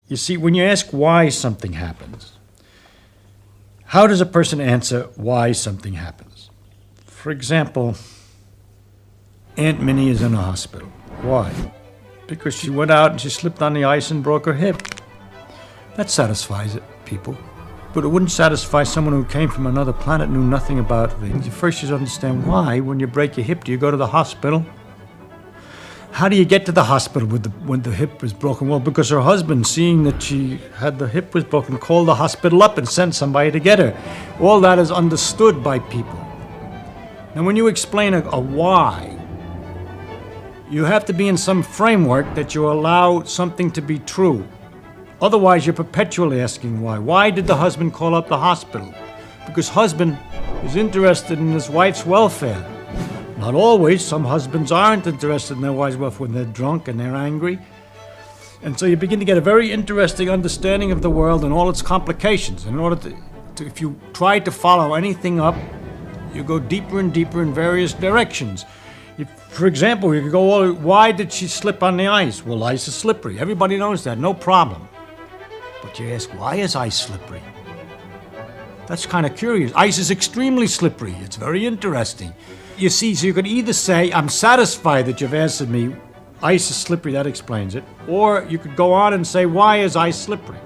You see, when you ask why something happens, how does a person answer why something happens? For example, Aunt Minnie is in a hospital. Why? Because she went out and she slipped on the ice and broke her hip. That satisfies people. But it wouldn't satisfy someone who came from another planet, knew nothing about things. First you should understand why, when you break your hip, do you go to the hospital? How do you get to the hospital when the hip was broken? Well, because her husband, seeing that she had the hip was broken, called the hospital up and sent somebody to get her. All that is understood by people. Now, when you explain a why, you have to be in some framework that you allow something to be true. Otherwise, you're perpetually asking why. Why did the husband call up the hospital? Because husband is interested in his wife's welfare. Not always. Some husbands aren't interested in their wife's welfare when they're drunk and they're angry. And so you begin to get a very interesting understanding of the world and all its complications. In order to if you try to follow anything up, you go deeper and deeper in various directions. For example, you could go, why did she slip on the ice? Well, ice is slippery. Everybody knows that, no problem. But you ask, why is ice slippery? That's kind of curious. Ice is extremely slippery. It's very interesting. You see, so you could either say, I'm satisfied that you've answered me, ice is slippery, that explains it. Or you could go on and say, why is ice slippery?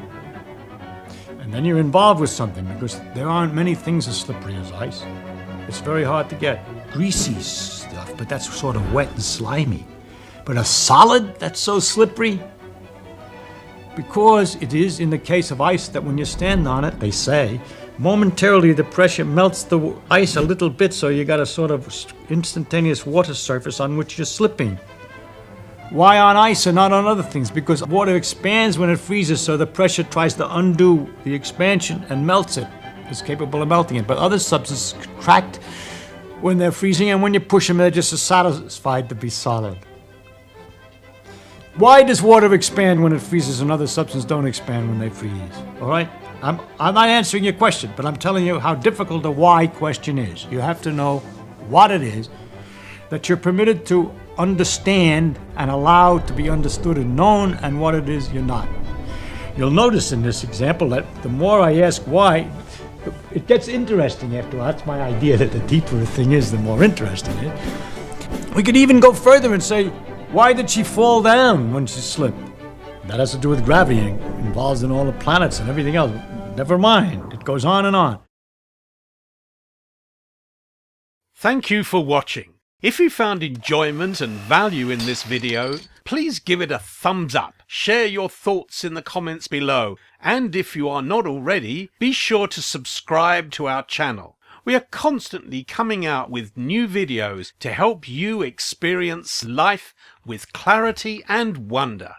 And then you're involved with something, because there aren't many things as slippery as ice. It's very hard to get. Greasy stuff, but that's sort of wet and slimy. But a solid that's so slippery? Because it is in the case of ice that when you stand on it, they say, momentarily the pressure melts the ice a little bit, so you got a sort of instantaneous water surface on which you're slipping. Why on ice and not on other things? Because water expands when it freezes, so the pressure tries to undo the expansion and melts it. It's capable of melting it. But other substances contract when they're freezing, and when you push them, they're just satisfied to be solid. Why does water expand when it freezes and other substances don't expand when they freeze? All right? I'm not answering your question, but I'm telling you how difficult the why question is. You have to know what it is that you're permitted to understand and allow to be understood and known, and what it is you're not. You'll notice in this example that the more I ask why, it gets interesting after all. That's my idea, that the deeper the thing is, the more interesting it is. We could even go further and say, why did she fall down when she slipped? That has to do with gravity, involved in all the planets and everything else. Never mind. It goes on and on. Thank you for watching. If you found enjoyment and value in this video, please give it a thumbs up. Share your thoughts in the comments below. And if you are not already, be sure to subscribe to our channel. We are constantly coming out with new videos to help you experience life with clarity and wonder.